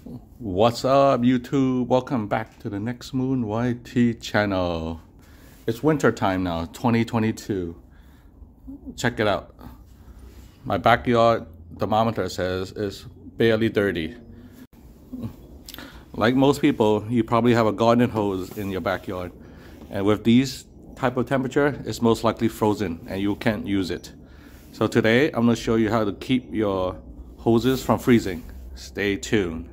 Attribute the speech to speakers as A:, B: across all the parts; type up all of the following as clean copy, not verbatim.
A: What's up, YouTube? Welcome back to the Next Moon YT channel. It's winter time now, 2022. Check it out. My backyard thermometer says it's barely 30. Like most people, you probably have a garden hose in your backyard. And with these type of temperature, it's most likely frozen and you can't use it. So today, I'm going to show you how to keep your hoses from freezing. Stay tuned.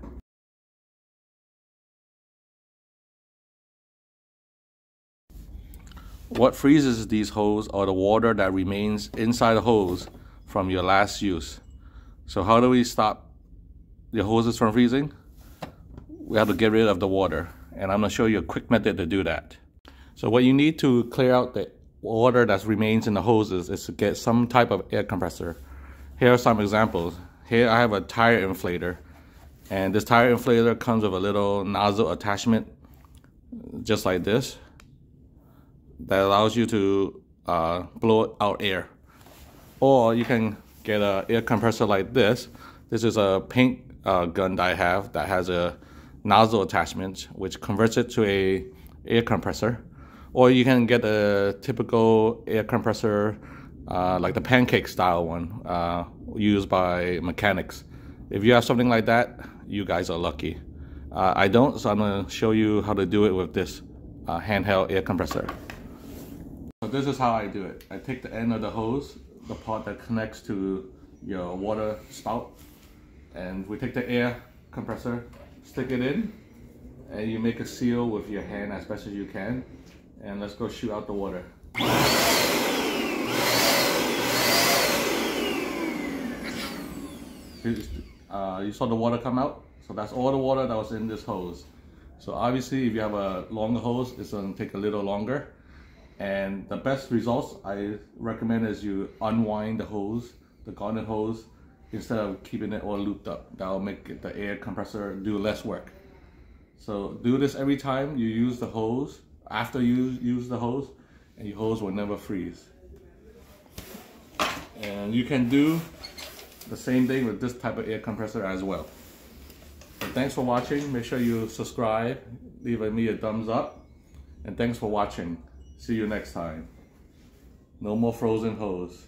A: What freezes these hoses are the water that remains inside the hose from your last use. So how do we stop the hoses from freezing? We have to get rid of the water, and I'm going to show you a quick method to do that. So what you need to clear out the water that remains in the hoses is to get some type of air compressor. Here are some examples. Here I have a tire inflator, and this tire inflator comes with a little nozzle attachment just like this that allows you to blow out air. Or you can get an air compressor like this. This is a paint gun that I have that has a nozzle attachment which converts it to a air compressor. Or you can get a typical air compressor like the pancake style one used by mechanics. If you have something like that, you guys are lucky. I don't, so I'm going to show you how to do it with this handheld air compressor. So this is how I do it. I take the end of the hose, the part that connects to your water spout, and we take the air compressor, stick it in, and you make a seal with your hand as best as you can, and let's go shoot out the water. You saw the water come out? So that's all the water that was in this hose. So obviously if you have a longer hose, it's going to take a little longer. And the best results I recommend is you unwind the hose, the garden hose, instead of keeping it all looped up. That'll make the air compressor do less work. So do this every time you use the hose, after you use the hose, and your hose will never freeze. And you can do the same thing with this type of air compressor as well. So thanks for watching. Make sure you subscribe, leave me a thumbs up, and thanks for watching. See you next time. No more frozen hose.